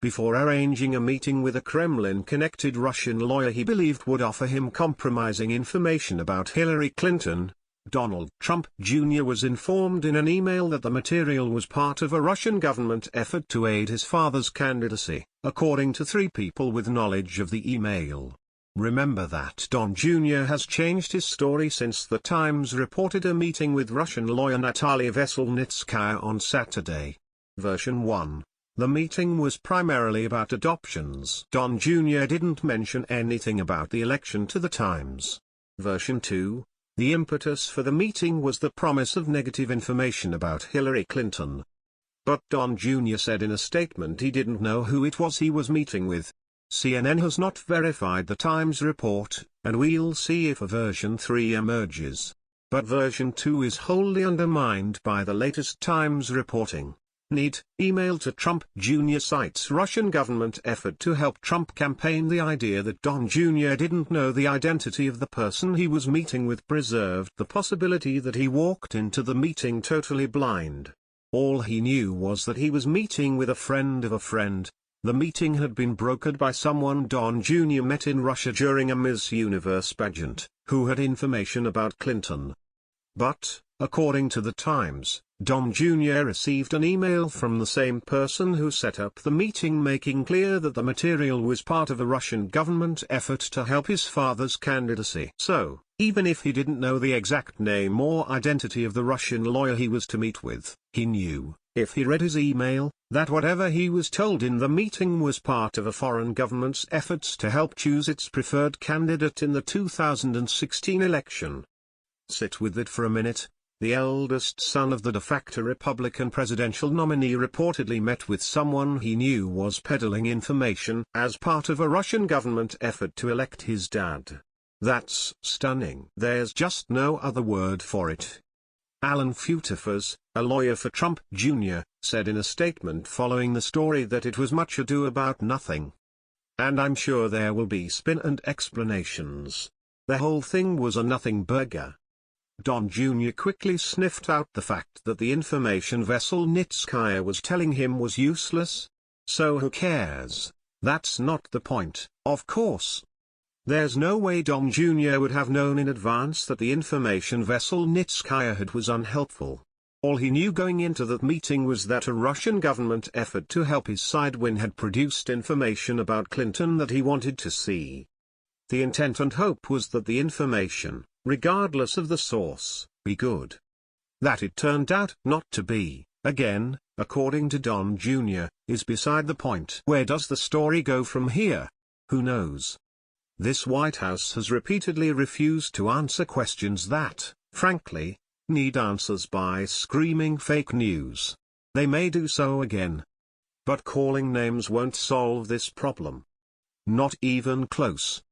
before arranging a meeting with a Kremlin-connected Russian lawyer he believed would offer him compromising information about Hillary Clinton. Donald Trump Jr. was informed in an email that the material was part of a Russian government effort to aid his father's candidacy, according to 3 people with knowledge of the email. Remember that Don Jr. has changed his story since The Times reported a meeting with Russian lawyer Natalia Veselnitskaya on Saturday. Version 1. The meeting was primarily about adoptions. Don Jr. didn't mention anything about the election to The Times. Version 2. The impetus for the meeting was the promise of negative information about Hillary Clinton. But Don Jr. said in a statement he didn't know who it was he was meeting with. CNN has not verified the Times report, and we'll see if a version 3 emerges. But version 2 is wholly undermined by the latest Times reporting. Need email to Trump Jr. cites Russian government effort to help Trump campaign. The idea that Don Jr. didn't know the identity of the person he was meeting with preserved the possibility that he walked into the meeting totally blind. All he knew was that he was meeting with a friend of a friend. The meeting had been brokered by someone Don Jr. met in Russia during a Miss Universe pageant, who had information about Clinton. But, according to The Times, Don Jr. received an email from the same person who set up the meeting making clear that the material was part of a Russian government effort to help his father's candidacy. So, even if he didn't know the exact name or identity of the Russian lawyer he was to meet with, he knew, if he read his email, that whatever he was told in the meeting was part of a foreign government's efforts to help choose its preferred candidate in the 2016 election. Sit with it for a minute. The eldest son of the de facto Republican presidential nominee reportedly met with someone he knew was peddling information as part of a Russian government effort to elect his dad. That's stunning. There's just no other word for it. Alan Futerfas, a lawyer for Trump Jr., said in a statement following the story that it was much ado about nothing. And I'm sure there will be spin and explanations. The whole thing was a nothing burger. Don Jr. quickly sniffed out the fact that the information Veselnitskaya was telling him was useless. So who cares? That's not the point, of course. There's no way Don Jr. would have known in advance that the information Veselnitskaya had was unhelpful. All he knew going into that meeting was that a Russian government effort to help his side win had produced information about Clinton that he wanted to see. The intent and hope was that the information, regardless of the source, be good. That it turned out not to be, again, according to Don Jr., is beside the point. Where does the story go from here? Who knows? This White House has repeatedly refused to answer questions that, frankly, need answers by screaming fake news. They may do so again. But calling names won't solve this problem. Not even close.